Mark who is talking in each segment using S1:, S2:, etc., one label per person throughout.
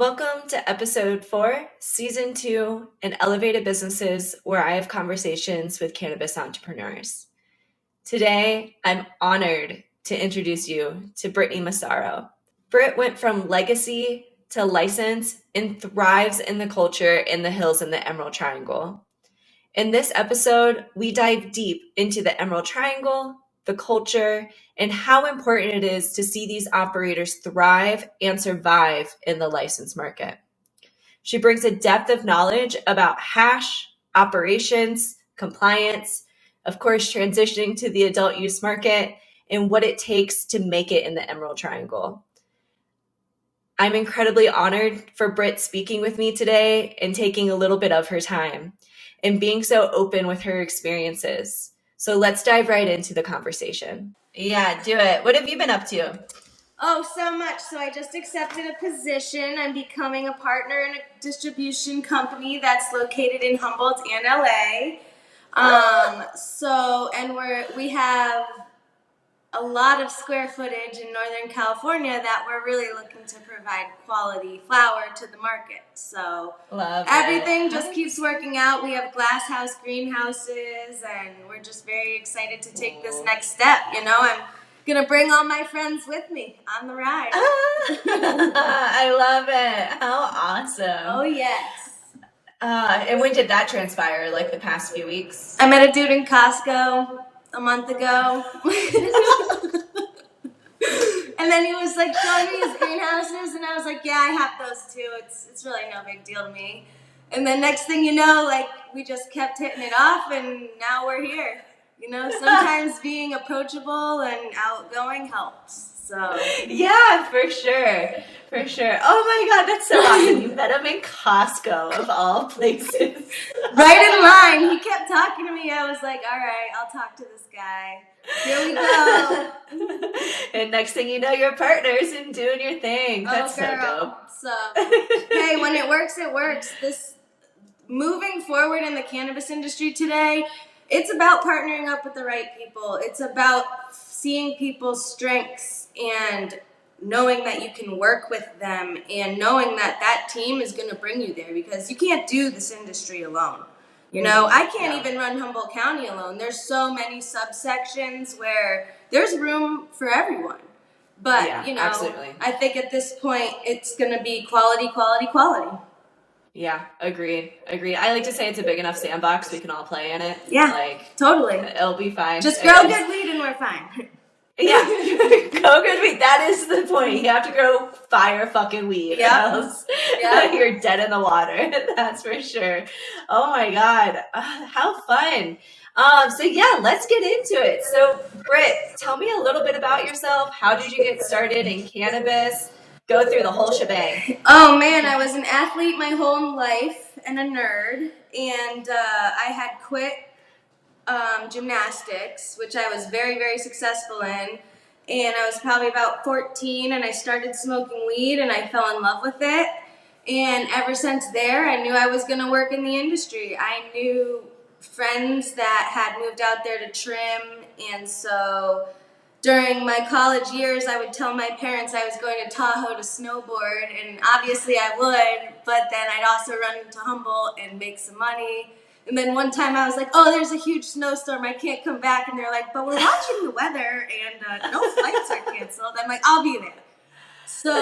S1: Welcome to episode 4, season 2, in Elevated Businesses, where I have conversations with cannabis entrepreneurs. Today, I'm honored to introduce you to Brittany Massaro. Britt went from legacy to license and thrives in the culture in the hills in the Emerald Triangle. In this episode, we dive deep into the Emerald Triangle, the culture, and how important it is to see these operators thrive and survive in the license market. She brings a depth of knowledge about hash, operations, compliance, of course, transitioning to the adult use market, and what it takes to make it in the Emerald Triangle. I'm incredibly honored for Britt speaking with me today and taking a little bit of her time and being so open with her experiences. So let's dive right into the conversation. Yeah, do it. What have you been up to?
S2: Oh, so much. So I just accepted a position. I'm becoming a partner in a distribution company that's located in Humboldt and LA. We have a lot of square footage in Northern California that we're really looking to provide quality flower to the market. So everything just keeps working out. We have glass house greenhouses, and we're just very excited to take this next step. I'm gonna bring all my friends with me on the ride.
S1: I love it. How awesome.
S2: Oh, yes.
S1: And when did that transpire? Like the past few weeks?
S2: I met a dude in Costco a month ago. And then he was like showing me his greenhouses, and I was like, yeah, I have those too. It's really no big deal to me. And then next thing you know, like, we just kept hitting it off, and now we're here. Sometimes being approachable and outgoing helps. So
S1: yeah, for sure. For sure. Oh my God, that's so awesome. You met him in Costco, of all places.
S2: Right in line. He kept talking to me. I was like, all right, I'll talk to this guy. Here we go.
S1: And next thing you know, you're partners and doing your thing. That's so dope.
S2: So, hey, when it works, it works. This moving forward in the cannabis industry today, it's about partnering up with the right people. It's about seeing people's strengths and knowing that you can work with them and knowing that that team is going to bring you there, because you can't do this industry alone. I can't even run Humboldt County alone. There's so many subsections where there's room for everyone. But,
S1: absolutely.
S2: I think at this point it's going to be quality, quality, quality.
S1: Yeah, agreed. I like to say it's a big enough sandbox we can all play in it.
S2: Yeah, totally.
S1: It'll be fine.
S2: Just grow good weed and we're fine.
S1: Yeah, grow good weed. That is the point. You have to grow fire fucking weed, or else you're dead in the water. That's for sure. Oh my God, how fun! So yeah, let's get into it. So Britt, tell me a little bit about yourself. How did you get started in cannabis? Go through the whole shebang.
S2: Oh man, I was an athlete my whole life and a nerd, and I had quit gymnastics, which I was very, very successful in, and I was probably about 14, and I started smoking weed, and I fell in love with it, and ever since there, I knew I was going to work in the industry. I knew friends that had moved out there to trim, and so during my college years, I would tell my parents I was going to Tahoe to snowboard, and obviously I would, but then I'd also run into Humboldt and make some money. And then one time I was like, oh, there's a huge snowstorm, I can't come back. And they're like, but we're watching the weather, and no flights are canceled. I'm like, I'll be there. So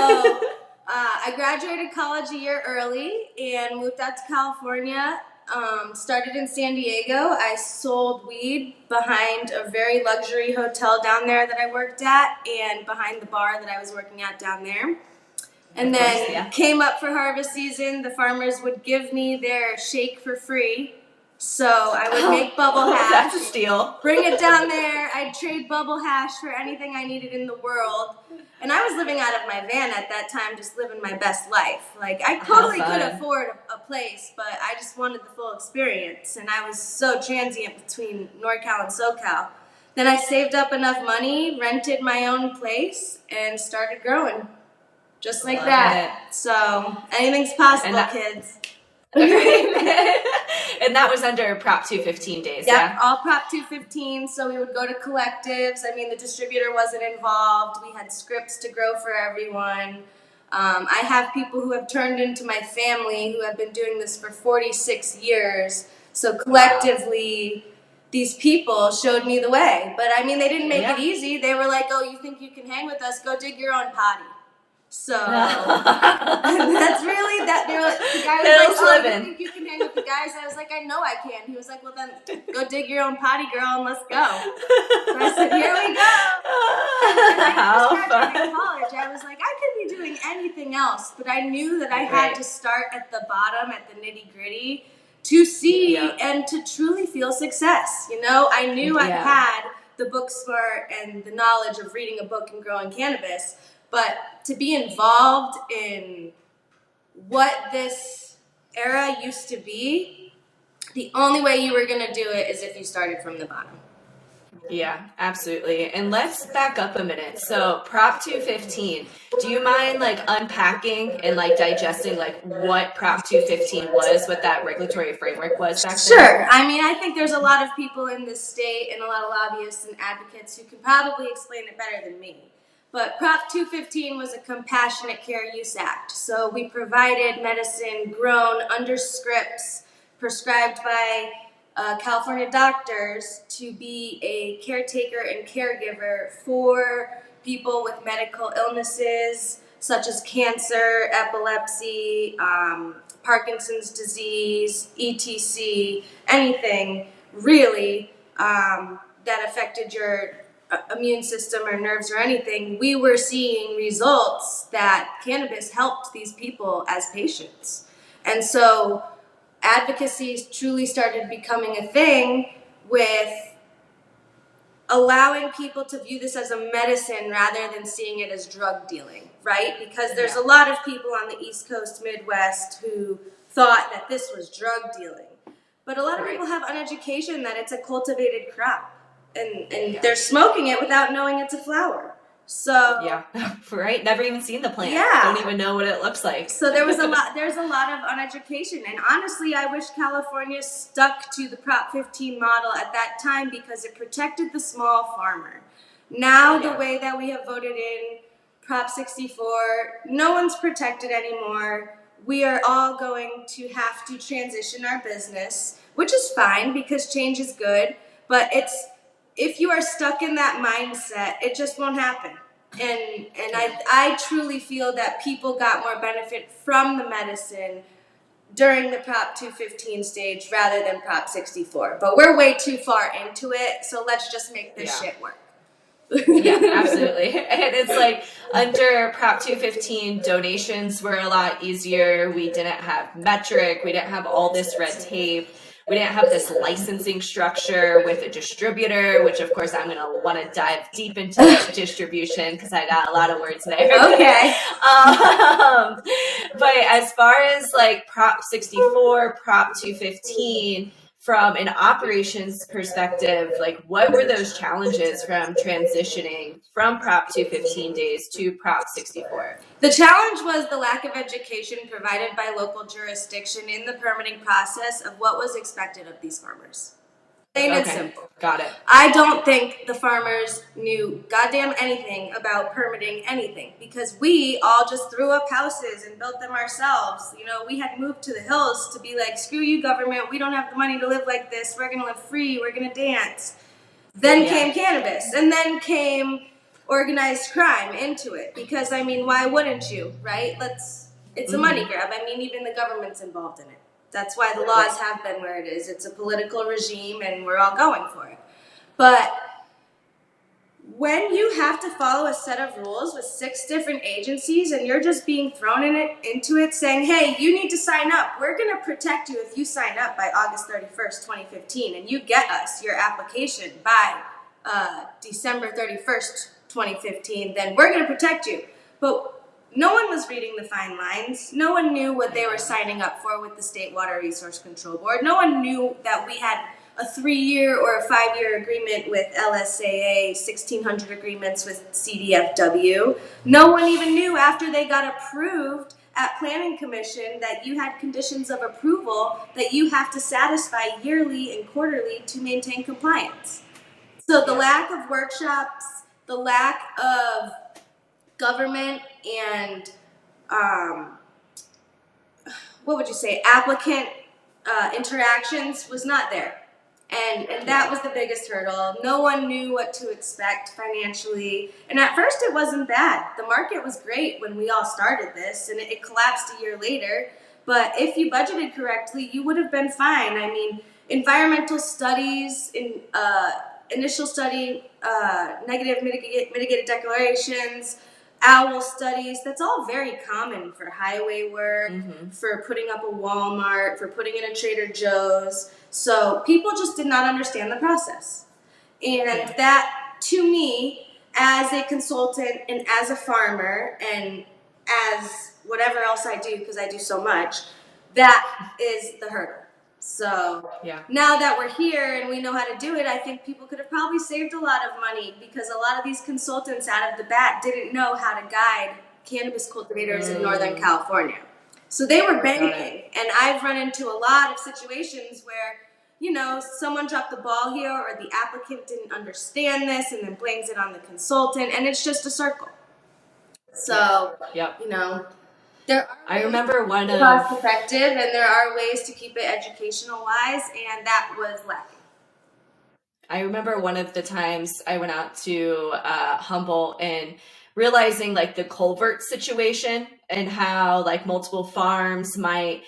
S2: I graduated college a year early and moved out to California. Started in San Diego. I sold weed behind a very luxury hotel down there that I worked at, and behind the bar that I was working at down there. And then came up for harvest season. The farmers would give me their shake for free. So I would make bubble hash.
S1: That's a steal.
S2: Bring it down there. I'd trade bubble hash for anything I needed in the world. And I was living out of my van at that time, just living my best life. Like, I totally could afford a place, but I just wanted the full experience. And I was so transient between NorCal and SoCal. Then I saved up enough money, rented my own place, and started growing. Just like that. So anything's possible, kids.
S1: And that was under Prop 215 days,
S2: yeah? All Prop 215, so we would go to collectives. I mean, the distributor wasn't involved. We had scripts to grow for everyone. I have people who have turned into my family who have been doing this for 46 years. So collectively, these people showed me the way. But I mean, they didn't make it easy. They were like, oh, you think you can hang with us? Go dig your own potty. So that's really that. The guy was like, "Oh, you think you can hang with the guys?" I was like, "I know I can." He was like, "Well, then go dig your own potty, girl, and let's go." So I said, "Here we go." And I just graduated college. I was like, I could be doing anything else, but I knew that I had to start at the bottom, at the nitty gritty, to see and to truly feel success. You know, I knew I had the book smart and the knowledge of reading a book and growing cannabis. But to be involved in what this era used to be, the only way you were going to do it is if you started from the bottom.
S1: Yeah, absolutely. And let's back up a minute. So Prop 215, do you mind like unpacking and like digesting like what Prop 215 was, what that regulatory framework was back then?
S2: Sure. I mean, I think there's a lot of people in this state and a lot of lobbyists and advocates who can probably explain it better than me. But Prop 215 was a Compassionate Care Use Act. So we provided medicine grown under scripts prescribed by California doctors to be a caretaker and caregiver for people with medical illnesses such as cancer, epilepsy, Parkinson's disease, etc., anything really that affected your immune system or nerves or anything. We were seeing results that cannabis helped these people as patients. And so advocacy truly started becoming a thing with allowing people to view this as a medicine rather than seeing it as drug dealing, right? Because there's a lot of people on the East Coast, Midwest who thought that this was drug dealing. But a lot of people have uneducation that it's a cultivated crop. And they're smoking it without knowing it's a flower. So
S1: right, never even seen the plant. Don't even know what it looks like.
S2: So there's a lot of uneducation, and honestly I wish California stuck to the Prop 15 model at that time because it protected the small farmer. Now the way that we have voted in Prop 64, no one's protected anymore. We are all going to have to transition our business, which is fine because change is good, but if you are stuck in that mindset, it just won't happen. And I truly feel that people got more benefit from the medicine during the Prop 215 stage rather than Prop 64. But we're way too far into it, so let's just make this shit work.
S1: Absolutely. And it's like under Prop 215, donations were a lot easier. We didn't have metric. We didn't have all this red tape. We didn't have this licensing structure with a distributor, which of course I'm going to want to dive deep into distribution because I got a lot of words there.
S2: Okay.
S1: But as far as like Prop 64, Prop 215, from an operations perspective, like what were those challenges from transitioning from Prop 215 days to Prop 64?
S2: The challenge was the lack of education provided by local jurisdiction in the permitting process of what was expected of these farmers. Plain and simple.
S1: Got it.
S2: I don't think the farmers knew goddamn anything about permitting anything because we all just threw up houses and built them ourselves. You know, we had moved to the hills to be like, screw you, government. We don't have the money to live like this. We're going to live free. We're going to dance. Then came cannabis. And then came organized crime into it because, I mean, why wouldn't you, right? It's a money grab. I mean, even the government's involved in it. That's why the laws have been where it is. It's a political regime, and we're all going for it. But when you have to follow a set of rules with 6 different agencies, and you're just being thrown into it saying, hey, you need to sign up. We're going to protect you if you sign up by August 31st, 2015, and you get us your application by December 31st, 2015, then we're going to protect you. But no one was reading the fine lines. No one knew what they were signing up for with the State Water Resource Control Board. No one knew that we had a 3-year or a 5-year agreement with LSAA, 1,600 agreements with CDFW. No one even knew after they got approved at Planning Commission that you had conditions of approval that you have to satisfy yearly and quarterly to maintain compliance. So the lack of workshops, the lack of government and what would you say, applicant interactions was not there. And that was the biggest hurdle. No one knew what to expect financially. And at first it wasn't bad. The market was great when we all started this, and it collapsed a year later. But if you budgeted correctly, you would have been fine. I mean, environmental studies, initial study, negative mitigated declarations, owl studies, that's all very common for highway work, for putting up a Walmart, for putting in a Trader Joe's. So people just did not understand the process. And that, to me, as a consultant and as a farmer and as whatever else I do, because I do so much, that is the hurdle. So now that we're here and we know how to do it, I think people could have probably saved a lot of money, because a lot of these consultants out of the bat didn't know how to guide cannabis cultivators in Northern California. So they were banking. And I've run into a lot of situations where, you know, someone dropped the ball here, or the applicant didn't understand this and then blames it on the consultant, and it's just a circle. So, you know, there are
S1: I remember one of
S2: cost effective, and there are ways to keep it educational wise, and that was lacking.
S1: I remember one of the times I went out to Humboldt and realizing like the culvert situation and how like multiple farms might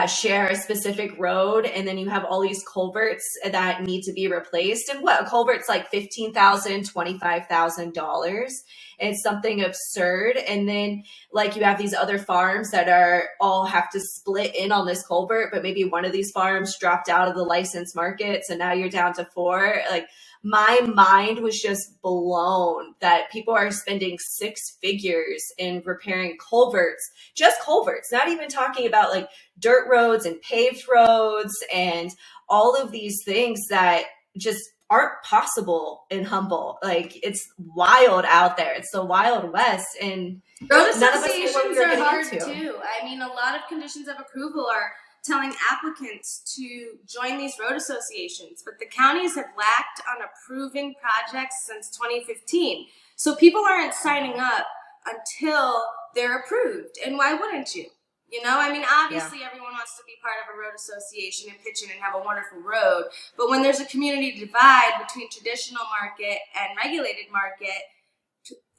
S1: share a specific road, and then you have all these culverts that need to be replaced. And what a culvert's like $15,000, $25,000. It's something absurd. And then like you have these other farms that are all have to split in on this culvert, but maybe one of these farms dropped out of the licensed market, so now you're down to 4. Like, my mind was just blown that people are spending 6 figures in repairing culverts, just culverts, not even talking about like dirt roads and paved roads and all of these things that just aren't possible in Humboldt. Like, it's wild out there. It's the Wild West. And
S2: road associations are hard too. I mean, a lot of conditions of approval are telling applicants to join these road associations, but the counties have lacked on approving projects since 2015. So people aren't signing up until they're approved. And why wouldn't you? You know, I mean, obviously everyone wants to be part of a road association and pitch in and have a wonderful road. But when there's a community divide between traditional market and regulated market,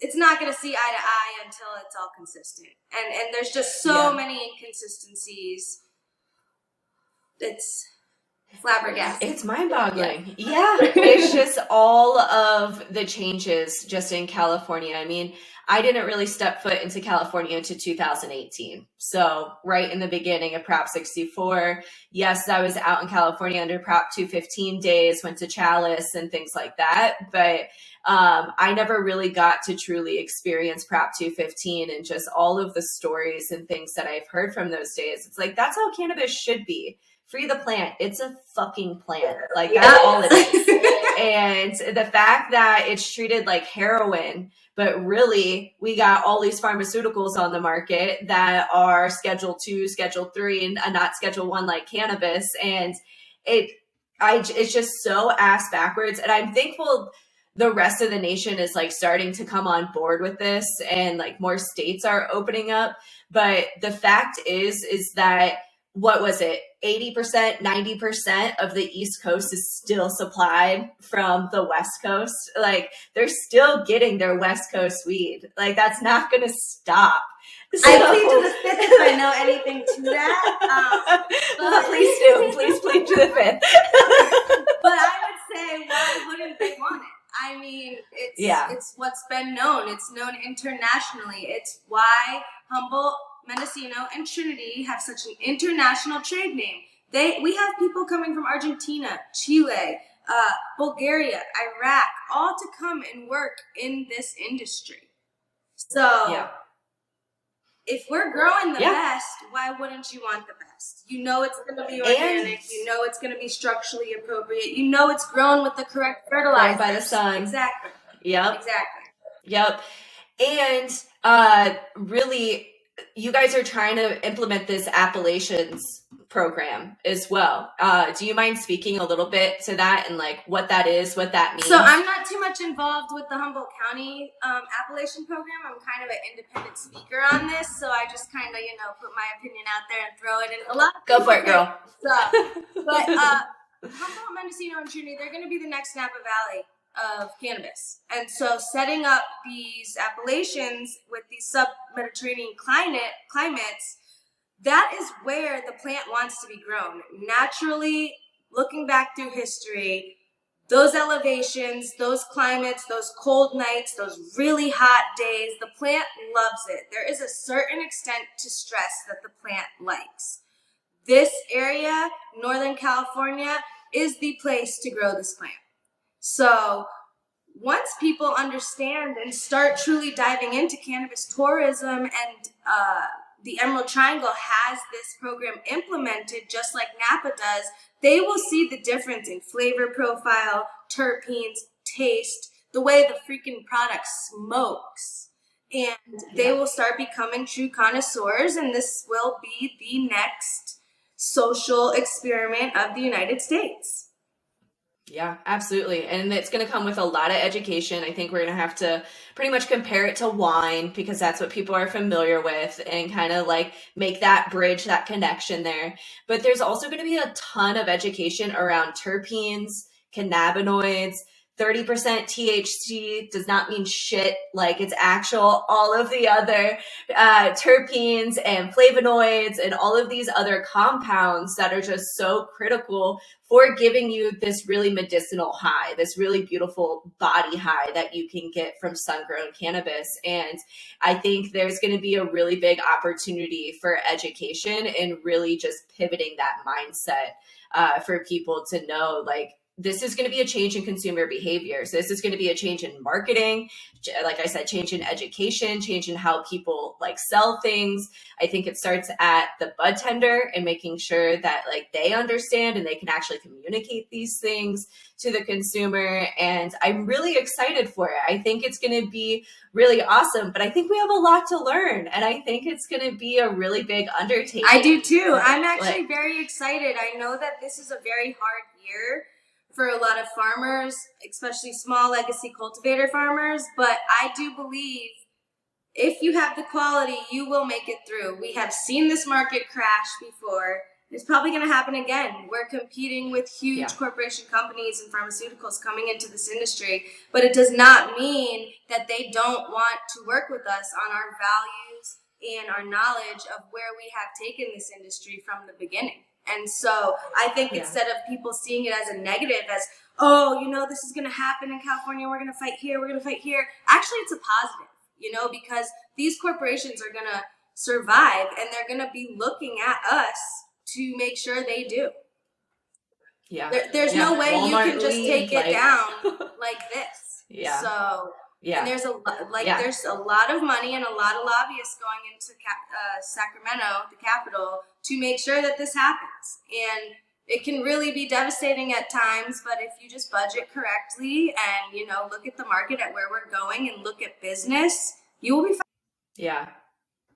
S2: it's not going to see eye to eye until it's all consistent. And there's just so many inconsistencies. It's flabbergasting.
S1: It's mind-boggling. Yeah. It's just all of the changes just in California. I mean, I didn't really step foot into California until 2018. So right in the beginning of Prop 64, yes, I was out in California under Prop 215 days, went to Chalice and things like that. But I never really got to truly experience Prop 215 and just all of the stories and things that I've heard from those days. It's like, that's how cannabis should be. Free the plant. It's a fucking plant. Like, that's all it is. And the fact that it's treated like heroin, but really we got all these pharmaceuticals on the market that are Schedule 2, Schedule 3, and not Schedule 1 like cannabis. And it's just so ass backwards. And I'm thankful the rest of the nation is like starting to come on board with this, and like more states are opening up. But the fact is that, what was it? 80%, 90% of the East Coast is still supplied from the West Coast. Like, they're still getting their West Coast weed. Like, that's not going to stop.
S2: So, I plead to the fifth if I know anything to that.
S1: Please do. Please plead to the fifth.
S2: But I would say, why wouldn't they want it? I mean, it's what's been known. It's known internationally. It's why Humboldt, Mendocino, and Trinity have such an international trade name. We have people coming from Argentina, Chile, Bulgaria, Iraq, all to come and work in this industry. So if we're growing the best, why wouldn't you want the best? You know it's going to be organic. You know it's going to be structurally appropriate. You know it's grown with the correct fertilizer.
S1: By the sun.
S2: Exactly.
S1: Yep.
S2: Exactly.
S1: Yep. And really, you guys are trying to implement this Appellations program as well. Do you mind speaking a little bit to that and like what that is, what that means?
S2: So I'm not too much involved with the Humboldt County Appellation program. I'm kind of an independent speaker on this, so I just kind of, put my opinion out there and throw it in. A lot.
S1: Go for it, girl.
S2: But Humboldt, Mendocino, and Trinity, they're going to be the next Napa Valley of cannabis. And so setting up these appellations with these sub-Mediterranean climates, that is where the plant wants to be grown. Naturally, looking back through history, those elevations, those climates, those cold nights, those really hot days, the plant loves it. There is a certain extent to stress that the plant likes. This area, Northern California, is the place to grow this plant. So once people understand and start truly diving into cannabis tourism, and the Emerald Triangle has this program implemented just like Napa does, they will see the difference in flavor profile, terpenes, taste, the way the freaking product smokes. And they will start becoming true connoisseurs, and this will be the next social experiment of the United States.
S1: Yeah, absolutely. And it's going to come with a lot of education. I think we're going to have to pretty much compare it to wine because that's what people are familiar with and kind of like make that bridge, that connection there. But there's also going to be a ton of education around terpenes, cannabinoids. 30% THC does not mean shit. Like it's actual, all of the other terpenes and flavonoids and all of these other compounds that are just so critical for giving you this really medicinal high, this really beautiful body high that you can get from sun-grown cannabis. And I think there's going to be a really big opportunity for education and really just pivoting that mindset for people to know, like, this is going to be a change in consumer behavior. So this is going to be a change in marketing, like I said, change in education, change in how people like sell things. I think it starts at the bud tender and making sure that like they understand and they can actually communicate these things to the consumer. And I'm really excited for it. I think it's going to be really awesome, but I think we have a lot to learn. And I think it's going to be a really big undertaking.
S2: I do too. I'm actually very excited. I know that this is a very hard year for a lot of farmers, especially small legacy cultivator farmers. But I do believe if you have the quality, you will make it through. We have seen this market crash before. It's probably going to happen again. We're competing with huge corporation companies and pharmaceuticals coming into this industry, but it does not mean that they don't want to work with us on our values and our knowledge of where we have taken this industry from the beginning. And so I think instead of people seeing it as a negative, as, oh, this is going to happen in California, we're going to fight here, we're going to fight here. Actually, it's a positive, because these corporations are going to survive and they're going to be looking at us to make sure they do.
S1: Yeah.
S2: There's no way Walmart you can just take it down like this.
S1: Yeah.
S2: So... Yeah. And there's there's a lot of money and a lot of lobbyists going into Sacramento, the capital, to make sure that this happens. And it can really be devastating at times, but if you just budget correctly and, look at the market at where we're going and look at business, you will be fine.
S1: Yeah.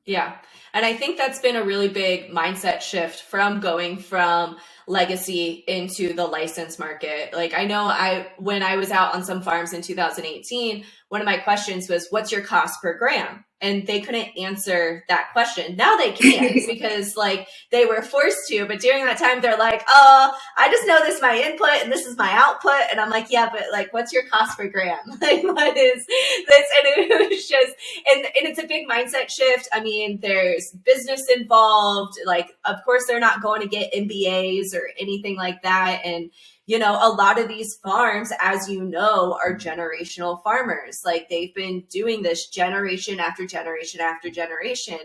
S1: Yeah. And I think that's been a really big mindset shift from going from legacy into the license market. Like I know when I was out on some farms in 2018, one of my questions was, what's your cost per gram? And they couldn't answer that question. Now they can because like they were forced to, but during that time they're like, oh, I just know this is my input and this is my output. And I'm like, yeah, but like, what's your cost per gram? Like what is this? And it was just, and it's a big mindset shift. I mean, there's business involved. Like, of course they're not going to get MBAs or anything like that. And a lot of these farms, as you know, are generational farmers. Like they've been doing this generation after generation after generation.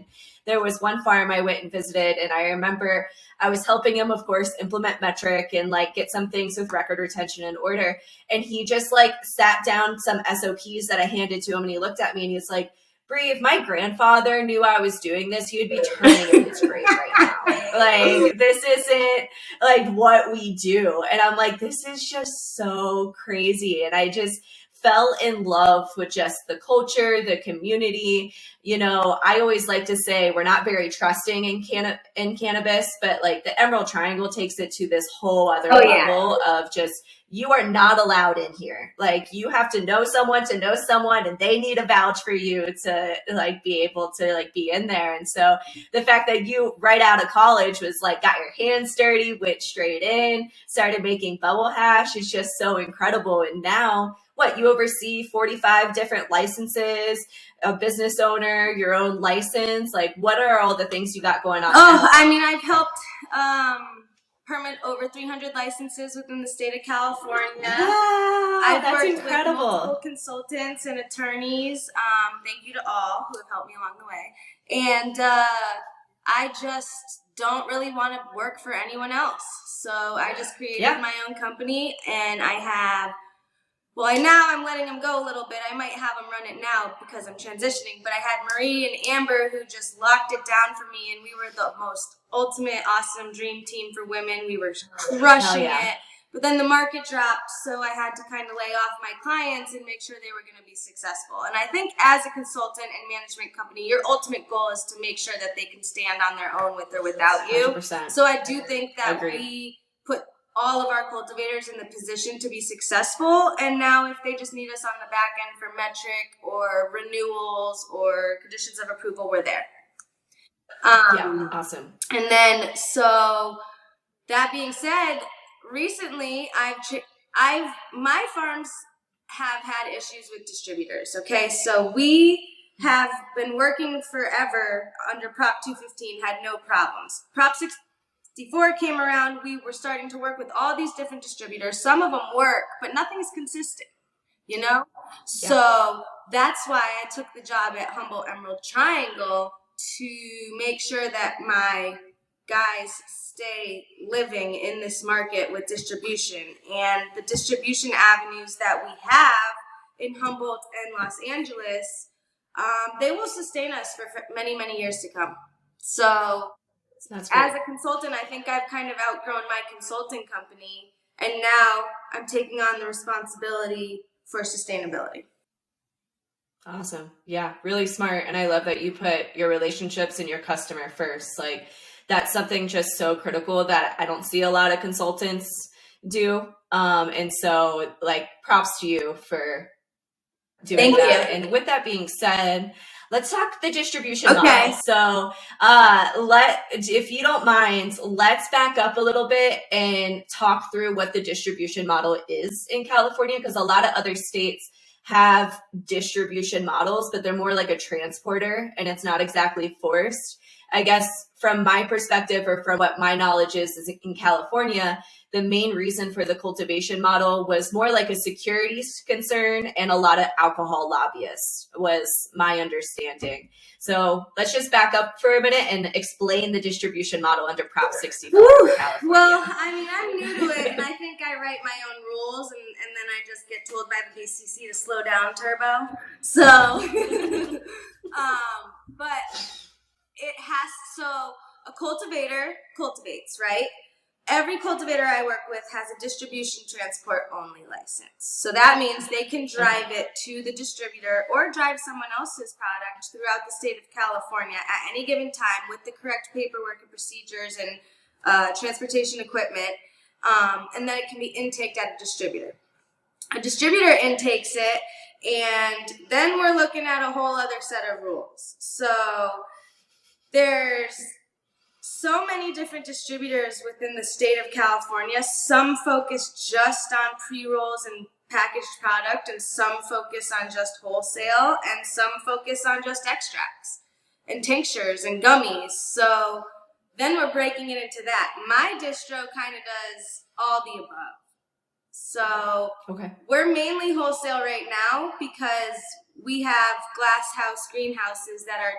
S1: There was one farm I went and visited, and I remember I was helping him, of course, implement metric and like get some things with record retention in order. And he just like sat down some SOPs that I handed to him, and he looked at me and he's like, Bree, if my grandfather knew I was doing this, he would be turning in his grave right now. Like, this isn't like what we do. And I'm like, this is just so crazy. And I just fell in love with just the culture, the community. You know, I always like to say we're not very trusting in cannabis, but like the Emerald Triangle takes it to this whole other level of just, you are not allowed in here. Like, you have to know someone, and they need a vouch for you to like be able to like be in there. And so the fact that you right out of college was like, got your hands dirty, went straight in, started making bubble hash is just so incredible. And now what, you oversee 45 different licenses, a business owner, your own license. Like, what are all the things you got going on now?
S2: I mean, I've helped permit over 300 licenses within the state of California.
S1: Wow,
S2: I've
S1: that's
S2: worked
S1: incredible.
S2: with multiple consultants and attorneys. Thank you to all who have helped me along the way. And I just don't really want to work for anyone else. So I just created my own company, and I have, well, now I'm letting them go a little bit. I might have them run it now because I'm transitioning. But I had Marie and Amber who just locked it down for me, and we were the most ultimate, awesome dream team for women. We were crushing it. But then the market dropped, so I had to kind of lay off my clients and make sure they were going to be successful. And I think as a consultant and management company, your ultimate goal is to make sure that they can stand on their own with or without you.
S1: 100%.
S2: So I do think that we put all of our cultivators in the position to be successful. And now if they just need us on the back end for metric or renewals or conditions of approval, we're there.
S1: Awesome.
S2: And then, so that being said, recently my farms have had issues with distributors. Okay, so we have been working forever under Prop 215, had no problems. Prop 64 came around, we were starting to work with all these different distributors. Some of them work, but nothing's consistent, you know? So that's why I took the job at Humboldt Emerald Triangle, to make sure that my guys stay living in this market with distribution. And the distribution avenues that we have in Humboldt and Los Angeles, they will sustain us for many, many years to come. So as a consultant, I think I've kind of outgrown my consulting company, and now I'm taking on the responsibility for sustainability.
S1: Awesome. Yeah, really smart. And I love that you put your relationships and your customer first. Like, that's something just so critical that I don't see a lot of consultants do. And so, like, props to you for doing that. And with that being said, let's talk the distribution model. So if you don't mind, let's back up a little bit and talk through what the distribution model is in California, because a lot of other states have distribution models, but they're more like a transporter, and it's not exactly forced. I guess from my perspective, or from what my knowledge is in California, the main reason for the cultivation model was more like a security concern, and a lot of alcohol lobbyists was my understanding. So let's just back up for a minute and explain the distribution model under Prop 64.
S2: Well, I mean, I'm new to it, and I think I write my own rules, and then I just get told by the BCC to slow down, Turbo. So, but it has, so a cultivator cultivates, right? Every cultivator I work with has a distribution transport only license. So that means they can drive it to the distributor or drive someone else's product throughout the state of California at any given time with the correct paperwork and procedures and transportation equipment. And then it can be intaked at a distributor. A distributor intakes it, and then we're looking at a whole other set of rules. So there's so many different distributors within the state of California. Some focus just on pre-rolls and packaged product, and some focus on just wholesale, and some focus on just extracts and tinctures and gummies. So then we're breaking it into that. My distro kind of does all the above. So we're mainly wholesale right now because we have glass house greenhouses that are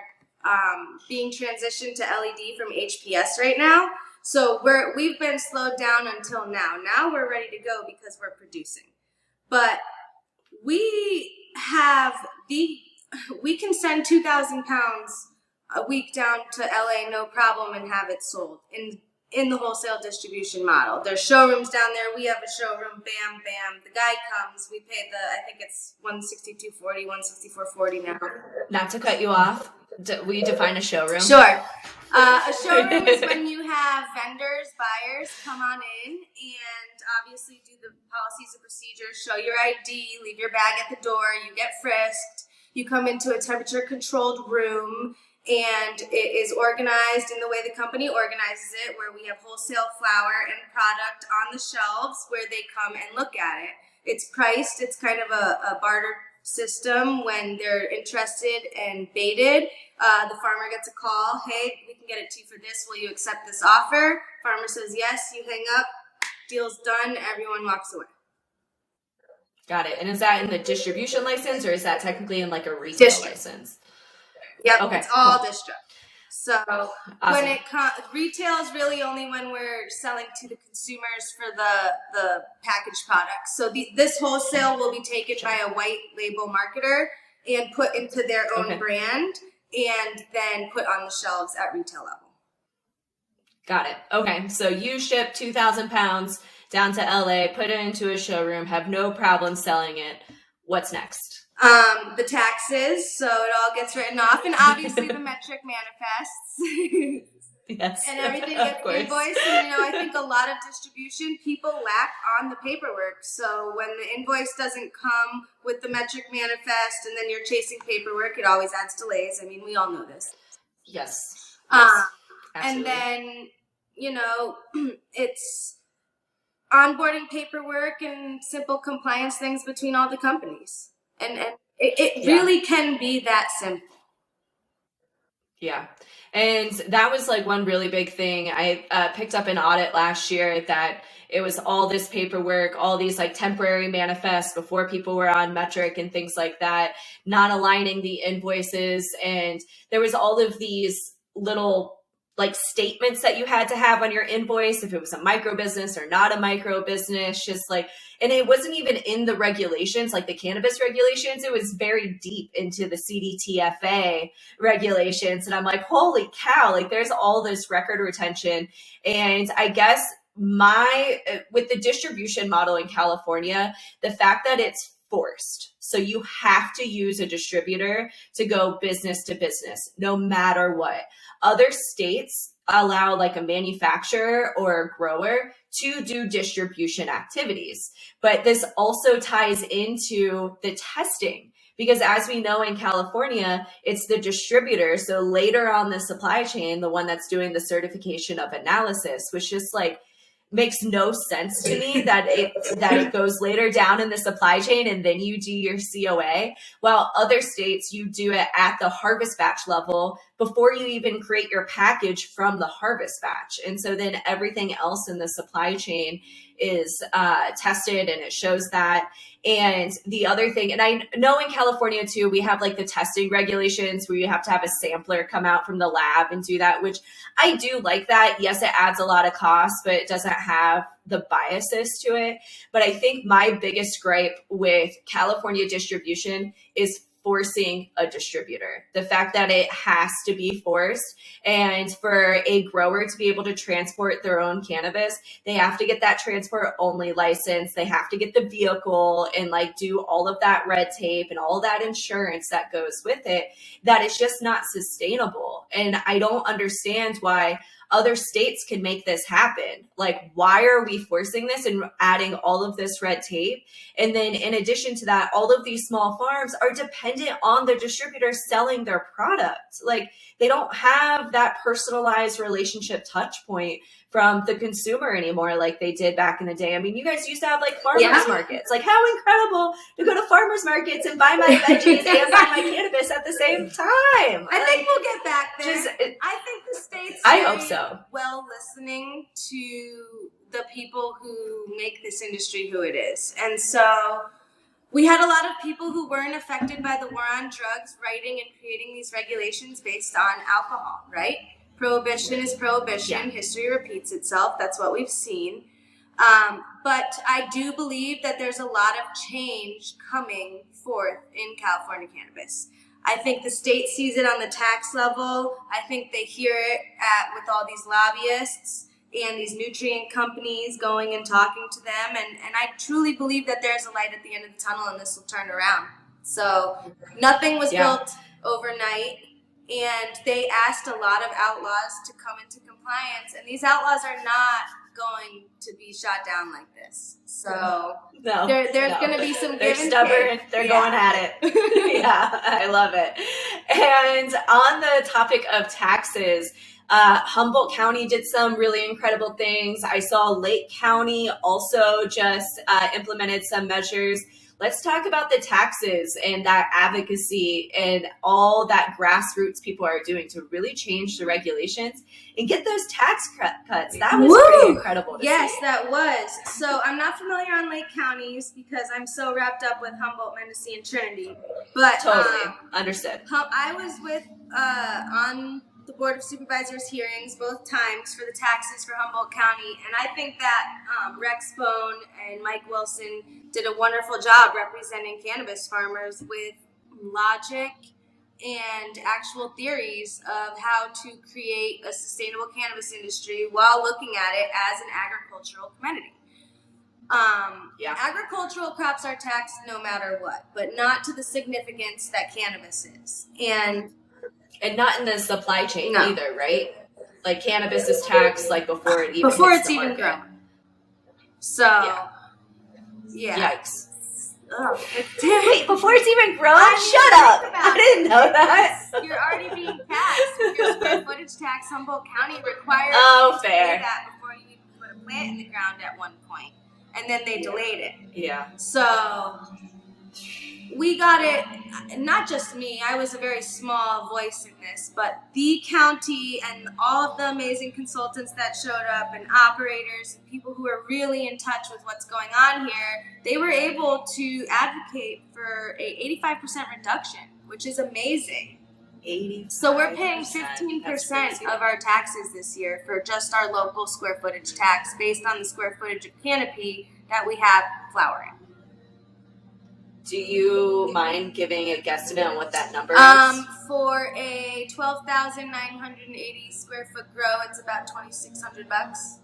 S2: being transitioned to LED from HPS right now. So we've been slowed down until now. Now we're ready to go because we're producing. But we can send 2,000 pounds a week down to LA, no problem, and have it sold in the wholesale distribution model. There's showrooms down there. We have a showroom. Bam, bam. The guy comes. We pay I think it's $162.40, $164.40 now.
S1: Not to cut you off, will you define a showroom?
S2: Sure. A showroom is when you have vendors, buyers come on in and obviously do the policies and procedures, show your ID, leave your bag at the door, you get frisked, you come into a temperature controlled room, and it is organized in the way the company organizes it, where we have wholesale flower and product on the shelves where they come and look at it. It's priced, it's kind of a barter system. When they're interested and baited, the farmer gets a call, hey, we can get it to you for this, will you accept this offer? Farmer says yes, you hang up, deal's done, everyone walks away.
S1: Got it. And is that in the distribution license, or is that technically in like a retail license?
S2: Yep, okay, it's all distro. So awesome. When it retail is really only when we're selling to the consumers for the packaged products. So this wholesale will be taken by a white label marketer and put into their own brand and then put on the shelves at retail level.
S1: Got it. Okay, so you ship 2,000 pounds down to LA, put it into a showroom, have no problem selling it. What's next?
S2: The taxes, so it all gets written off, and obviously the metric manifests.
S1: Yes,
S2: and everything gets invoiced. And I think a lot of distribution people lack on the paperwork. So when the invoice doesn't come with the metric manifest, and then you're chasing paperwork, it always adds delays. I mean, we all know this.
S1: Yes.
S2: And then it's onboarding paperwork and simple compliance things between all the companies. And it really can be that simple.
S1: Yeah. And that was like one really big thing. I picked up an audit last year that it was all this paperwork, all these like temporary manifests before people were on metric and things like that, not aligning the invoices. And there was all of these little like statements that you had to have on your invoice, if it was a micro business or not a micro business, just like, and it wasn't even in the regulations, like the cannabis regulations. It was very deep into the CDTFA regulations. And I'm like, holy cow, like there's all this record retention. And I guess with the distribution model in California, the fact that it's forced. So you have to use a distributor to go business to business, no matter what. Other states allow like a manufacturer or a grower to do distribution activities. But this also ties into the testing, because as we know in California, it's the distributor. So later on the supply chain, the one that's doing the certification of analysis, which just like makes no sense to me that it goes later down in the supply chain and then you do your COA, while other states you do it at the harvest batch level before you even create your package from the harvest batch. And so then everything else in the supply chain is tested and it shows that. And the other thing, and I know in California too, we have like the testing regulations where you have to have a sampler come out from the lab and do that, which I do like that. Yes, it adds a lot of cost, but it doesn't have the biases to it. But I think my biggest gripe with California distribution is forcing a distributor. The fact that it has to be forced, and for a grower to be able to transport their own cannabis, they have to get that transport only license. They have to get the vehicle and like do all of that red tape and all that insurance that goes with it. That is just not sustainable. And I don't understand why other states can make this happen. Like, why are we forcing this and adding all of this red tape? And then in addition to that, all of these small farms are dependent on the distributors selling their product. Like, they don't have that personalized relationship touch point from the consumer anymore like they did back in the day. I mean, you guys used to have like farmers markets. Like, how incredible to go to farmers markets and buy my veggies and buy my cannabis at the same time.
S2: I think we'll get back there. I think the state's
S1: I hope so.
S2: Well, listening to the people who make this industry who it is. And so we had a lot of people who weren't affected by the war on drugs writing and creating these regulations based on alcohol, right? Prohibition is prohibition. Yeah. History repeats itself. That's what we've seen. But I do believe that there's a lot of change coming forth in California cannabis. I think the state sees it on the tax level. I think they hear it with all these lobbyists. and these nutrient companies going and talking to them. And I truly believe that there's a light at the end of the tunnel and this will turn around. So nothing was built overnight, and they asked a lot of outlaws to come into compliance, and these outlaws are not going to be shot down like this. So there's going to be some
S1: They're stubborn. They're going at it. Yeah, I love it. And on the topic of taxes, Humboldt County did some really incredible things. I saw Lake County also just implemented some measures. Let's talk about the taxes and that advocacy and all that grassroots people are doing to really change the regulations and get those tax cuts. That was pretty incredible to see.
S2: Yes, that was. So I'm not familiar on Lake counties because I'm so wrapped up with Humboldt, Mendocino, and Trinity. But
S1: totally understood.
S2: I was with on the Board of Supervisors hearings both times for the taxes for Humboldt County, and I think that Rex Bone and Mike Wilson did a wonderful job representing cannabis farmers with logic and actual theories of how to create a sustainable cannabis industry while looking at it as an agricultural commodity. Agricultural crops are taxed no matter what, but not to the significance that cannabis is. And
S1: not in the supply chain either, right? Like cannabis is taxed like before it even
S2: grown. So
S1: yikes.
S2: Wait,
S1: before it's even grown? Shut up! I didn't know that.
S2: You're already being taxed with your square footage tax. Humboldt County requires
S1: you to
S2: pay that before you even put a plant in the ground at one point, and then they delayed it.
S1: Yeah.
S2: So we got it, not just me, I was a very small voice in this, but the county and all of the amazing consultants that showed up and operators and people who are really in touch with what's going on here, they were able to advocate for a 85% reduction, which is amazing.
S1: 80%.
S2: So we're paying 15% of our taxes this year for just our local square footage tax based on the square footage of canopy that we have flowering.
S1: Do you mind giving a guesstimate on what that number is?
S2: For a 12,980 square foot grow, it's about $2,600.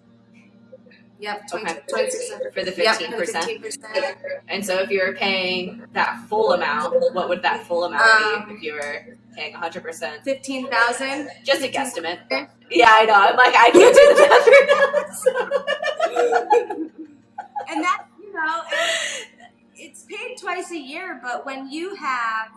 S2: Yep, $2,600
S1: for the 15%. 15%. And so if you were paying that full amount, what would that full amount be if you were paying 100%?
S2: $15,000.
S1: Just a guesstimate. Yeah, I know. I'm like, I can't do the math.
S2: And that, it's paid twice a year, but when you have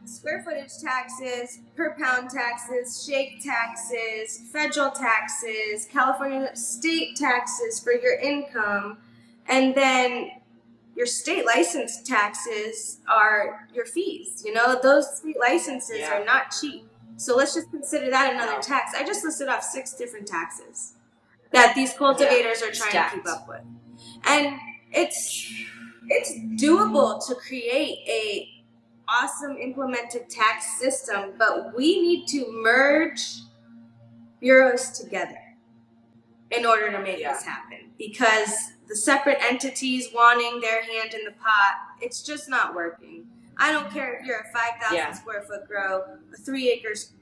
S2: square footage taxes, per pound taxes, shake taxes, federal taxes, California state taxes for your income, and then your state license taxes are your fees. Those state licenses are not cheap. So let's just consider that another tax. I just listed off 6 different taxes that these cultivators are trying to keep up with. And it's doable to create a awesome implemented tax system, but we need to merge bureaus together in order to make this happen, because the separate entities wanting their hand in the pot, it's just not working. I don't care if you're a 5,000 square foot grow, a 3 acres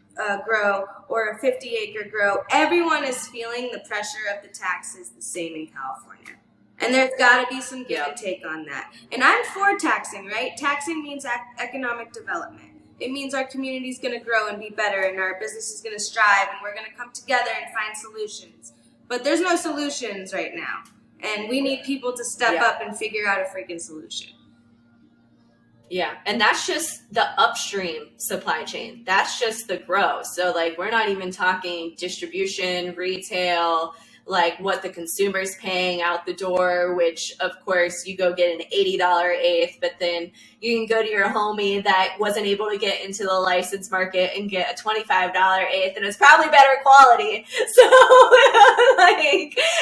S2: grow, or a 50-acre grow. Everyone is feeling the pressure of the taxes the same in California. And there's got to be some give and take on that. And I'm for taxing, right? Taxing means economic development. It means our community is going to grow and be better, and our business is going to strive, and we're going to come together and find solutions. But there's no solutions right now. And we need people to step up and figure out a freaking solution.
S1: Yeah, and that's just the upstream supply chain. That's just the grow. So, we're not even talking distribution, retail, what the consumer's paying out the door, which of course you go get an $80 eighth, but then you can go to your homie that wasn't able to get into the license market and get a $25 eighth, and it's probably better quality. So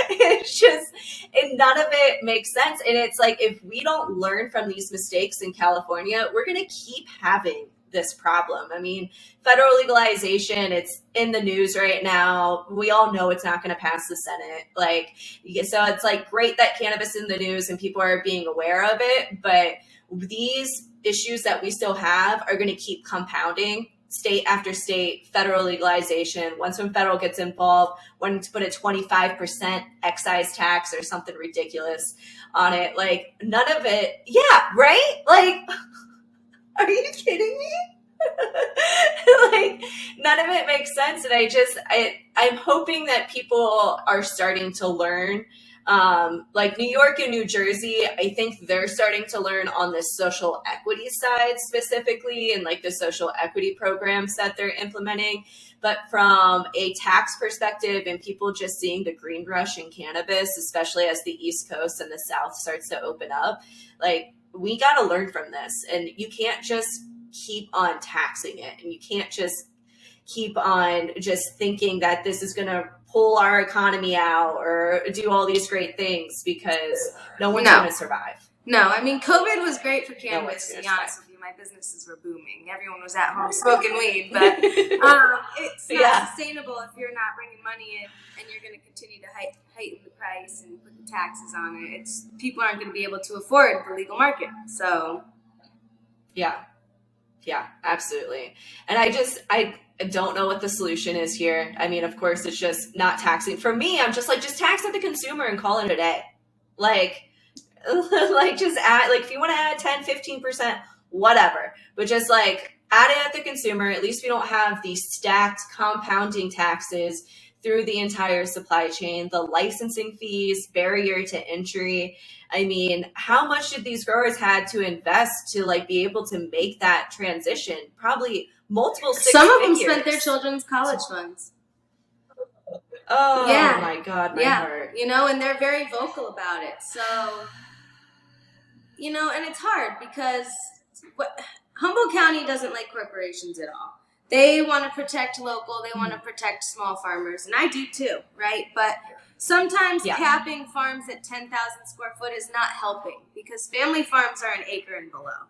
S1: it's just, and none of it makes sense. And it's if we don't learn from these mistakes in California, we're going to keep having this problem. I mean, federal legalization, it's in the news right now. We all know it's not going to pass the Senate. So it's great that cannabis is in the news and people are being aware of it, but these issues that we still have are going to keep compounding state after state, federal legalization. Once when federal gets involved, wanting to put a 25% excise tax or something ridiculous on it. Like, none of it. Yeah, right? Like, are you kidding me? Like, none of it makes sense. And I'm hoping that people are starting to learn. Like New York and New Jersey, I think they're starting to learn on the social equity side specifically, and like the social equity programs that they're implementing. But from a tax perspective and people just seeing the green rush in cannabis, especially as the East Coast and the South starts to open up, like, we got to learn from this. And you can't just keep on taxing it, and you can't just keep on just thinking that this is going to pull our economy out or do all these great things, because no one's going to survive.
S2: No, I mean, COVID was great for cannabis, to be honest with you. My businesses were booming. Everyone was at home smoking weed, but it's not sustainable if you're not bringing money in and you're going to continue to heighten the price and put the taxes on it. People aren't going to be able to afford the legal market. So,
S1: yeah, absolutely. And I don't know what the solution is here. I mean, of course, it's just not taxing. For me, I'm just like, just tax at the consumer and call it a day. Like, just add, like, if you want to add 10, 15%, whatever. But just like add it at the consumer. At least we don't have these stacked compounding taxes through the entire supply chain, the licensing fees, barrier to entry. I mean, how much did these growers had to invest to like be able to make that transition? Probably multiple six
S2: Some of
S1: figures.
S2: them spent their children's college funds.
S1: Oh my God, my heart.
S2: You know, and they're very vocal about it. So, you know, and it's hard because Humboldt County doesn't like corporations at all. They want to protect local. They want to protect small farmers. And I do too, right? But sometimes capping farms at 10,000 square foot is not helping, because family farms are an acre and below.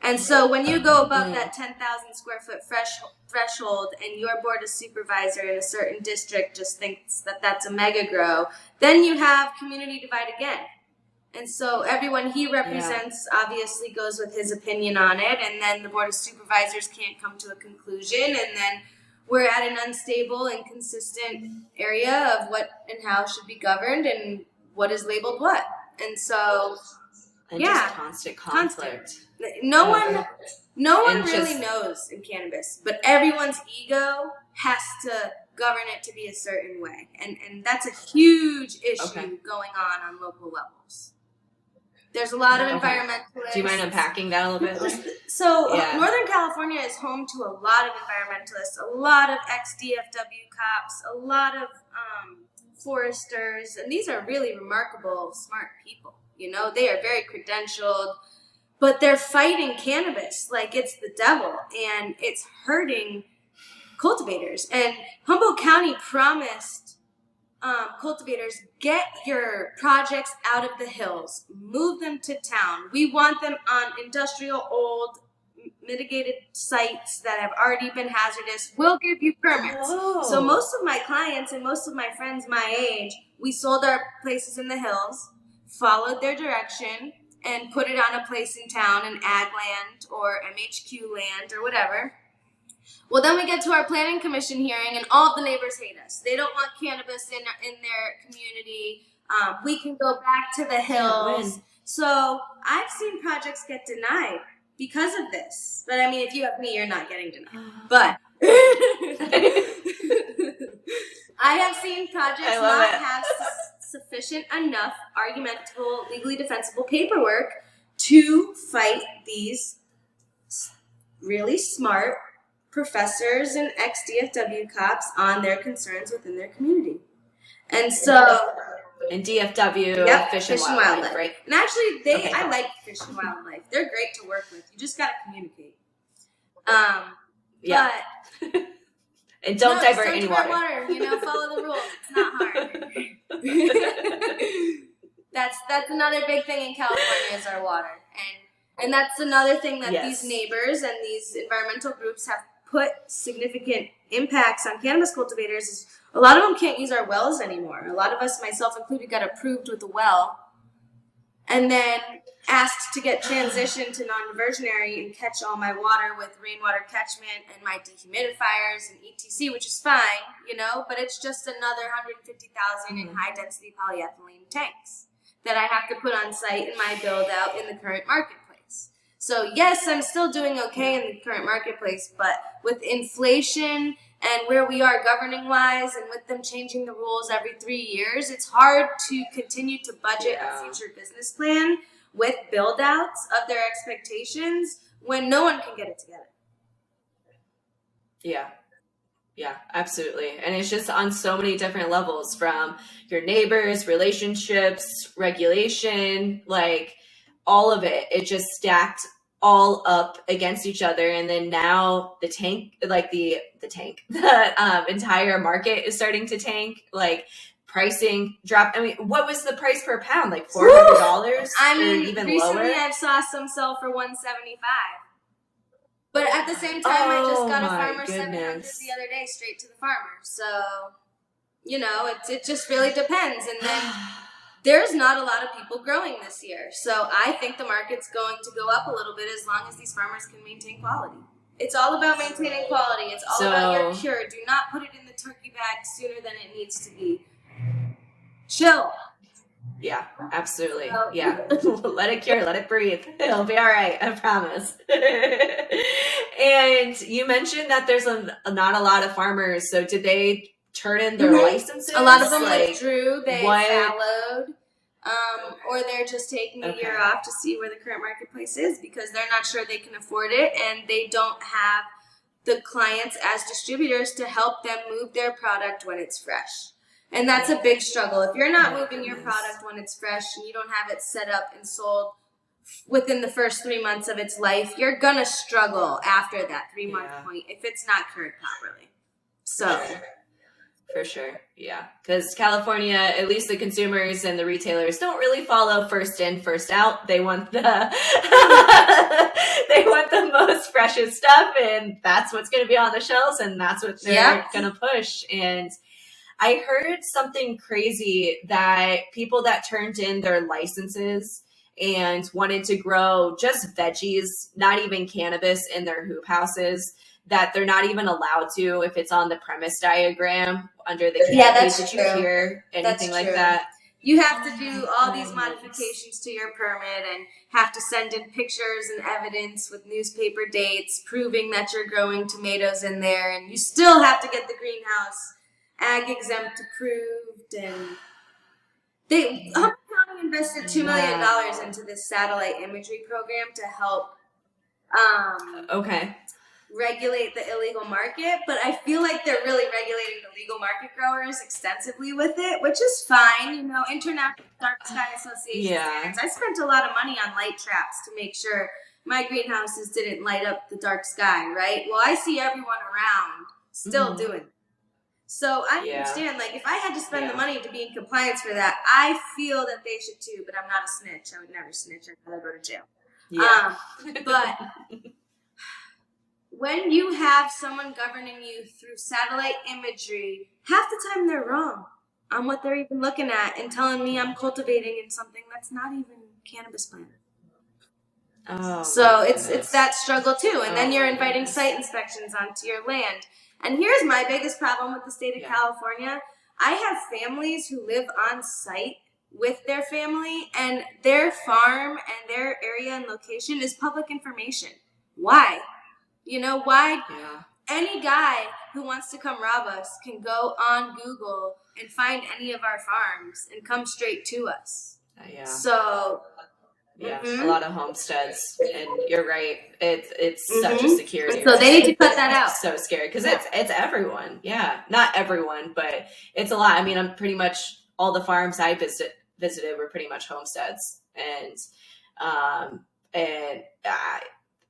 S2: And so when you go above that 10,000 square foot threshold and your board of supervisor in a certain district just thinks that that's a mega grow, then you have community divide again. And so everyone he represents obviously goes with his opinion on it, and then the board of supervisors can't come to a conclusion, and then we're at an unstable and consistent area of what and how should be governed and what is labeled what. And so
S1: just constant conflict.
S2: No one really knows in cannabis, but everyone's ego has to govern it to be a certain way. And that's a huge issue going on local levels. There's a lot of environmentalists.
S1: Do you mind unpacking that a little bit?
S2: So Northern California is home to a lot of environmentalists, a lot of ex-DFW cops, a lot of foresters, and these are really remarkable, smart people. You know, they are very credentialed, but they're fighting cannabis like it's the devil, and it's hurting cultivators. And Humboldt County promised cultivators, get your projects out of the hills, move them to town. We want them on industrial, old, mitigated sites that have already been hazardous. We'll give you permits. So most of my clients and most of my friends my age, we sold our places in the hills, followed their direction, and put it on a place in town, an ag land or MHQ land or whatever. Well, then we get to our planning commission hearing, and all the neighbors hate us. They don't want cannabis in their community. We can go back to the hills. So I've seen projects get denied because of this. But I mean, if you have me, you're not getting denied. But I have seen projects not have sufficient enough argumentable, legally defensible paperwork to fight these really smart professors and ex-DFW cops on their concerns within their community. And so...
S1: And DFW, Fish and Wildlife, right?
S2: And actually, I like Fish and Wildlife. They're great to work with. You just got to communicate. But...
S1: And don't divert any water.
S2: Follow the rules. It's not hard. That's another big thing in California is our water. And that's another thing that these neighbors and these environmental groups have put significant impacts on cannabis cultivators is a lot of them can't use our wells anymore. A lot of us, myself included, got approved with a well. and then asked to get transitioned to non-diversionary and catch all my water with rainwater catchment and my dehumidifiers and etc, which is fine, but it's just another 150,000 in high density polyethylene tanks that I have to put on site in my build out in the current marketplace. So yes, I'm still doing okay in the current marketplace, but with inflation and where we are governing wise and with them changing the rules every 3 years, it's hard to continue to budget a future business plan with build outs of their expectations when no one can get it together.
S1: Yeah, absolutely. And it's just on so many different levels, from your neighbors, relationships, regulation, like all of it. It just stacked all up against each other. And then now the tank, like the entire market is starting to tank. Like pricing drop. I mean, what was the price per pound? Like $400?
S2: I mean,
S1: or even
S2: recently
S1: lower?
S2: I saw some sell for $175. But at the same time, I just got a farmer 700 the other day straight to the farmer. So, it just really depends. And then there's not a lot of people growing this year. So I think the market's going to go up a little bit as long as these farmers can maintain quality. It's all about maintaining quality. It's all about your cure. Do not put it in the turkey bag sooner than it needs to be. Chill.
S1: Yeah, absolutely. Yeah. Let it cure, let it breathe. It'll be all right, I promise. And you mentioned that there's not a lot of farmers. So did they turn in their licenses?
S2: A lot of them withdrew. They fallowed. Or they're just taking a year off to see where the current marketplace is because they're not sure they can afford it and they don't have the clients as distributors to help them move their product when it's fresh. And that's a big struggle. If you're not moving your product when it's fresh and you don't have it set up and sold within the first 3 months of its life, you're going to struggle after that 3-month point if it's not cured properly. So,
S1: for sure. Yeah. Because California, at least the consumers and the retailers don't really follow first in, first out. They want the most freshest stuff, and that's what's going to be on the shelves, and that's what they're going to push. And I heard something crazy that people that turned in their licenses and wanted to grow just veggies, not even cannabis, in their hoop houses, that they're not even allowed to if it's on the premise diagram under the canopy. Did you hear anything like that?
S2: You have to do all these modifications to your permit and have to send in pictures and evidence with newspaper dates proving that you're growing tomatoes in there, and you still have to get the greenhouse ag exempt approved. And Humboldt County invested $2 million into this satellite imagery program to help regulate the illegal market, but I feel like they're really regulating the legal market growers extensively with it, which is fine. International Dark Sky Association standards. I spent a lot of money on light traps to make sure my greenhouses didn't light up the dark sky, right? Well, I see everyone around still doing it. So I understand, like, if I had to spend the money to be in compliance for that, I feel that they should too, but I'm not a snitch. I would never snitch. I'd rather go to jail. Yeah. But when you have someone governing you through satellite imagery, half the time they're wrong on what they're even looking at and telling me I'm cultivating in something that's not even cannabis plant. So it's that struggle too. And then you're inviting site inspections onto your land. And here's my biggest problem with the state of California. I have families who live on site with their family, and their farm and their area and location is public information. Why? Why? Any guy who wants to come rob us can go on Google and find any of our farms and come straight to us. So...
S1: a lot of homesteads, and you're right. It's such a security.
S2: So they need to cut that out.
S1: It's so scary because it's everyone. Yeah, not everyone, but it's a lot. I mean, I'm pretty much all the farms I visited were pretty much homesteads, and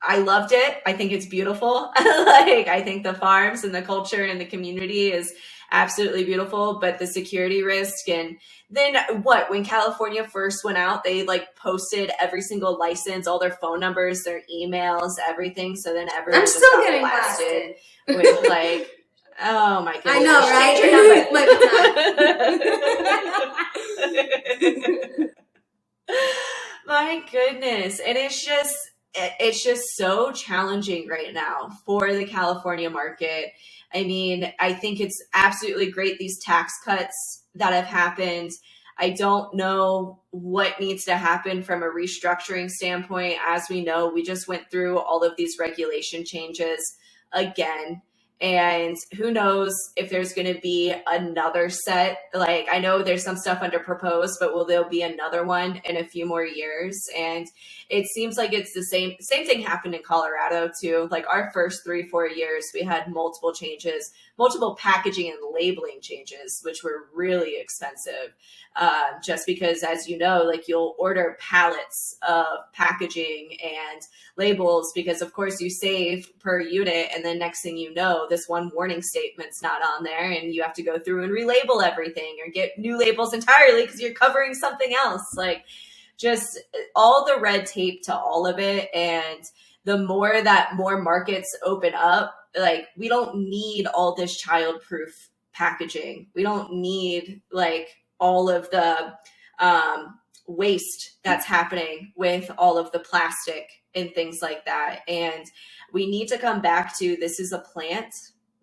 S1: I loved it. I think it's beautiful. I think the farms and the culture and the community is absolutely beautiful, but the security risk. And then when California first went out, they posted every single license, all their phone numbers, their emails, everything. So then everyone just got getting blasted with oh my goodness.
S2: I know, right?
S1: My goodness. And it's just so challenging right now for the California market. I mean, I think it's absolutely great these tax cuts that have happened. I don't know what needs to happen from a restructuring standpoint. As we know, we just went through all of these regulation changes again. And who knows if there's going to be another set. Like, I know there's some stuff under proposed, but will there be another one in a few more years? And it seems like it's the same thing happened in Colorado too. Like our first 3-4 years, we had multiple changes, multiple packaging and labeling changes, which were really expensive. Just because, as you know, like you'll order pallets of packaging and labels because of course you save per unit, and then next thing you know, this one warning statement's not on there and you have to go through and relabel everything or get new labels entirely because you're covering something else. Like, just all the red tape to all of it. And the more that more markets open up, like, we don't need all this childproof packaging. We don't need like all of the waste that's happening with all of the plastic and things like that. And we need to come back to, this is a plant.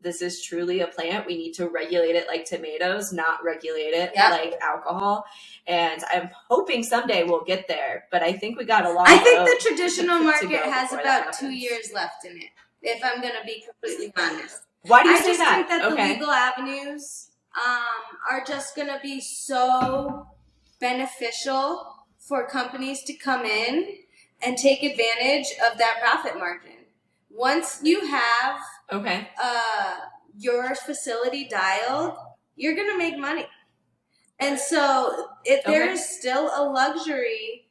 S1: This is truly a plant. We need to regulate it like tomatoes, not regulate it like alcohol. And I'm hoping someday we'll get there, but I think we got a lot.
S2: I think the traditional market has about 2 years left in it, if I'm going to be completely honest.
S1: Why do you say
S2: that? I just think that
S1: okay.
S2: the legal avenues are just going to be so beneficial for companies to come in and take advantage of that profit margin. Once you have your facility dialed, you're going to make money. And so there is still a luxury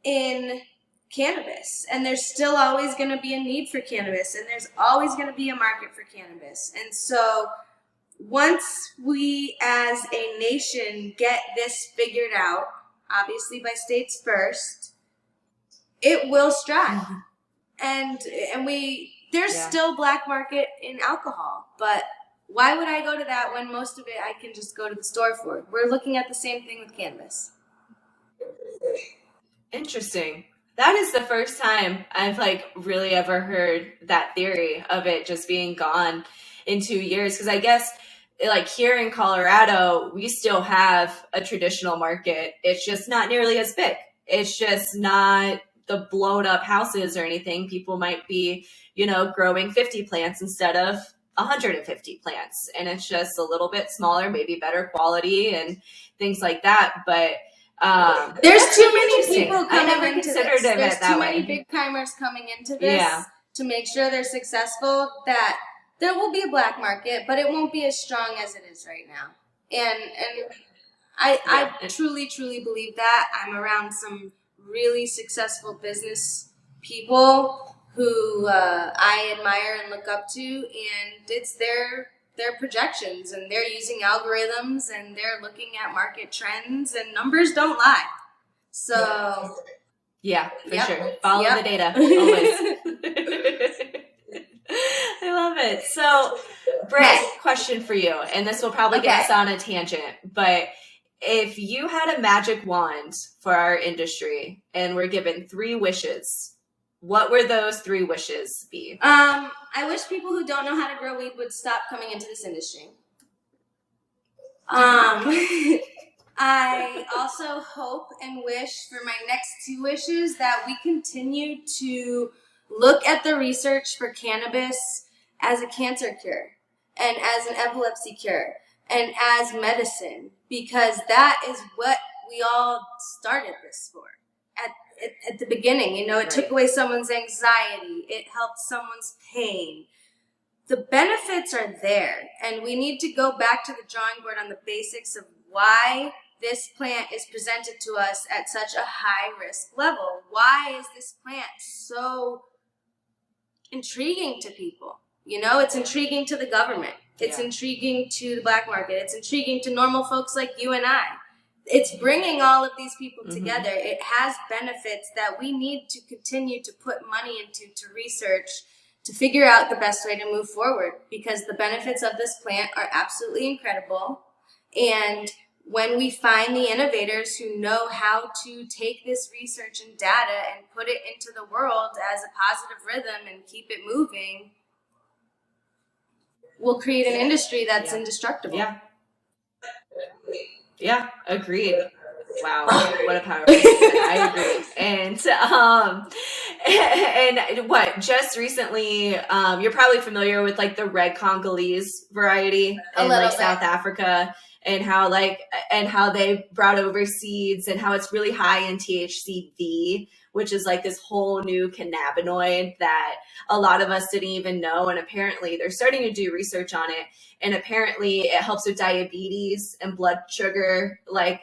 S2: in cannabis, and there's still always going to be a need for cannabis, and there's always going to be a market for cannabis. And so once we as a nation get this figured out, obviously by states first, it will strive. And there's still black market in alcohol, but why would I go to that when most of it I can just go to the store for? We're looking at the same thing with cannabis.
S1: Interesting. That is the first time I've like really ever heard that theory of it just being gone in 2 years. Because I guess like here in Colorado, we still have a traditional market. It's just not nearly as big. It's just not the blown up houses or anything. People might be, growing 50 plants instead of 150 plants. And it's just a little bit smaller, maybe better quality and things like that. But
S2: there's too many people coming into
S1: this.
S2: There's too many big timers coming into this to make sure they're successful, that there will be a black market, but it won't be as strong as it is right now. And I truly, truly believe that. I'm around some really successful business people who I admire and look up to, and it's their projections, and they're using algorithms, and they're looking at market trends, and numbers don't lie. So
S1: yeah, for sure. Follow the data always. I love it. So, Britt, question for you, and this will probably get us on a tangent, but if you had a magic wand for our industry and were given 3 wishes, what would those 3 wishes be?
S2: I wish people who don't know how to grow weed would stop coming into this industry. I also hope and wish for my next 2 wishes that we continue to look at the research for cannabis as a cancer cure and as an epilepsy cure and as medicine, because that is what we all started this for. At the beginning, it took away someone's anxiety. It helped someone's pain. The benefits are there, and we need to go back to the drawing board on the basics of why this plant is presented to us at such a high risk level. Why is this plant so intriguing to people? It's intriguing to the government. It's intriguing to the black market. It's intriguing to normal folks like you and I. It's bringing all of these people together. It has benefits that we need to continue to put money into, to research, to figure out the best way to move forward, because the benefits of this plant are absolutely incredible. And when we find the innovators who know how to take this research and data and put it into the world as a positive rhythm and keep it moving, we'll create an industry that's indestructible.
S1: Yeah, agreed. Wow, what a powerful statement. I agree. And what, just recently, you're probably familiar with like the red Congolese variety in like South Africa, and how they brought over seeds and how it's really high in THCV, which is like this whole new cannabinoid that a lot of us didn't even know. And apparently they're starting to do research on it. And apparently it helps with diabetes and blood sugar, like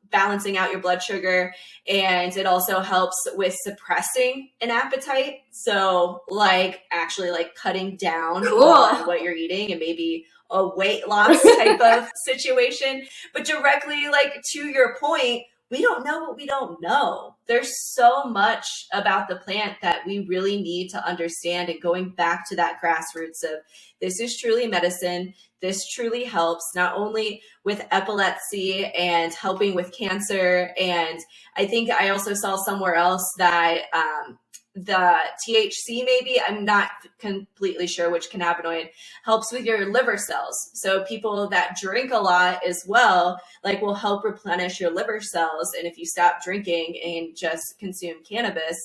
S1: balancing out your blood sugar. And it also helps with suppressing an appetite. So like actually like cutting down on what you're eating and maybe a weight loss type of situation. But directly like to your point, we don't know what we don't know. There's so much about the plant that we really need to understand, and going back to that grassroots of this is truly medicine. This truly helps not only with epilepsy and helping with cancer. And I think I also saw somewhere else that the THC, maybe, I'm not completely sure which cannabinoid, helps with your liver cells. So people that drink a lot as well, like, will help replenish your liver cells. And if you stop drinking and just consume cannabis,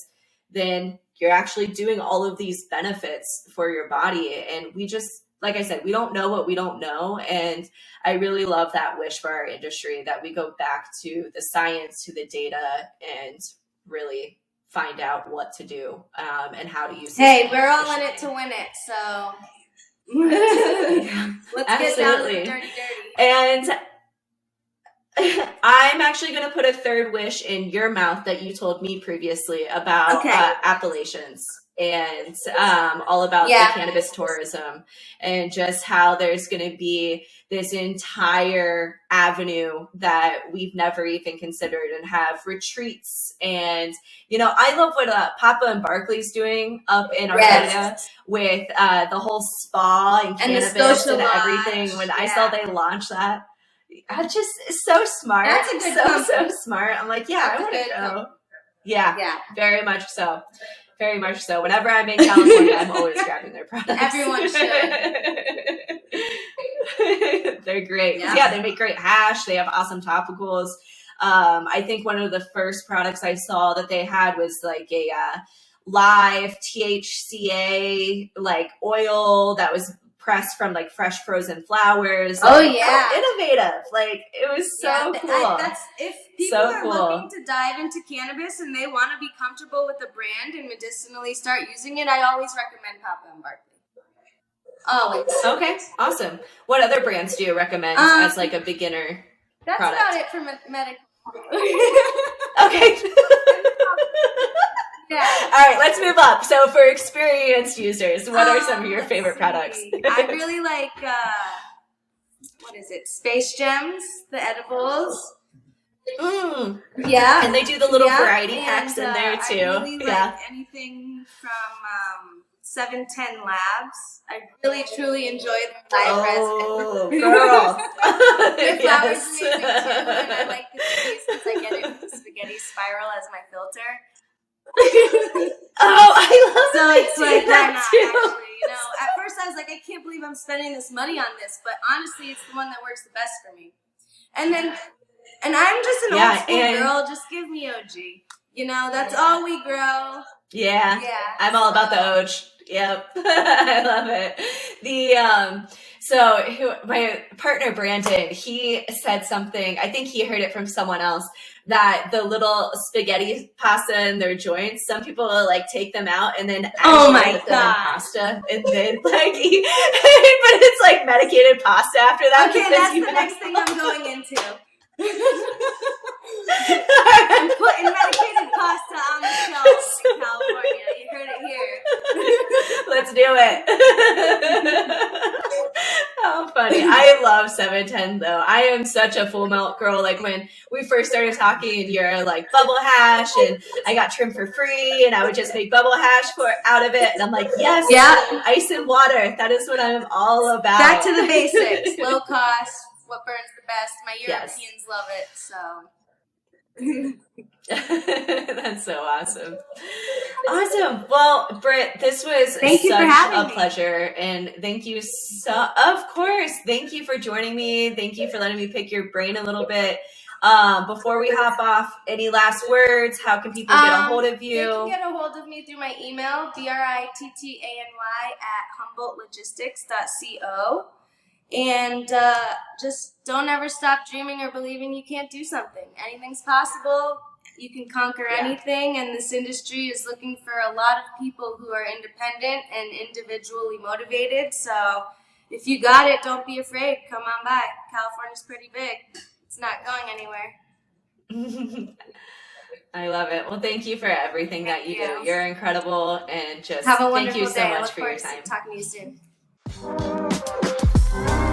S1: then you're actually doing all of these benefits for your body. And we just, like I said, we don't know what we don't know. And I really love that wish for our industry, that we go back to the science, to the data, and really find out what to do and how to use it.
S2: Hey, we're all in it to win it, so let's get down to the dirty.
S1: And I'm actually going to put a third wish in your mouth that you told me previously about Appellations, and all about the cannabis tourism, and just how there's going to be this entire avenue that we've never even considered, and have retreats. And, you know, I love what Papa and Barkley's doing up in Arcadia with the whole spa and cannabis and everything. When I saw they launched that, I just, so smart.
S2: That's a good
S1: so smart. I'm like, yeah, I want to go. Yeah, very much so. Very much so. Whenever I'm in California, I'm always grabbing their products.
S2: Everyone should.
S1: They're great. Yeah, they make great hash. They have awesome topicals. I think one of the first products I saw that they had was like a live THCA like oil that was pressed from like fresh frozen flowers. Innovative. Like, it was so cool.
S2: If people are looking to dive into cannabis and they want to be comfortable with the brand and medicinally start using it, I always recommend Papa and Barkley. Always.
S1: Okay, awesome. What other brands do you recommend as like a beginner product?
S2: That's about it for medical.
S1: Okay. All right, let's move up. So for experienced users, what are some of your favorite products?
S2: I really like, what is it? Space Gems, the edibles. Yeah.
S1: And they do the little variety packs in there too.
S2: I really like anything from 710 Labs. I really, truly enjoy the live resin.
S1: Oh, girl.
S2: The flowers amazing too, and I like the cheese because I get it with the spaghetti spiral as my filter.
S1: I love
S2: so it's like
S1: that
S2: not
S1: too.
S2: Actually, you know, at first I was like, I can't believe I'm spending this money on this, but honestly, it's the one that works the best for me. And I'm just an old school girl. Just give me OG. You know, that's all we grow.
S1: Yeah. I'm all about the OG. Yep. I love it. My partner Brandon, he said something, I think he heard it from someone else, that the little spaghetti pasta in their joints, some people will like take them out and then put them in pasta and then like eat, but it's like medicated pasta after that.
S2: Okay, that's the next thing I'm going into. I'm putting medicated pasta on the shelf in California. You heard it here.
S1: Let's do it. How funny. I love 710 though. I am such a full melt girl. Like when we first started talking and you're like bubble hash, and I got trim for free and I would just make bubble hash out of it. And I'm like, yes, ice and water. That is what I'm all about.
S2: Back to the basics. Low cost, what burns the best. My
S1: Yes.
S2: Europeans love it, so.
S1: That's so awesome. Awesome. Well, Britt, this was
S2: Thank you for
S1: such
S2: having
S1: a
S2: me.
S1: pleasure. And thank you of course. Thank you for joining me. Thank you for letting me pick your brain a little bit. Before we hop off, any last words? How can people get a hold of you?
S2: They can get a hold of me through my email, brittany@humboldtlogistics.co. And just don't ever stop dreaming or believing you can't do something. Anything's possible. You can conquer anything, and this industry is looking for a lot of people who are independent and individually motivated. So if you got it, don't be afraid. Come on by. California's pretty big. It's not going anywhere.
S1: I love it. Well, thank you for everything that you do. You're incredible, and just
S2: have a wonderful
S1: thank you so
S2: day.
S1: much for your time.
S2: Talking to you soon.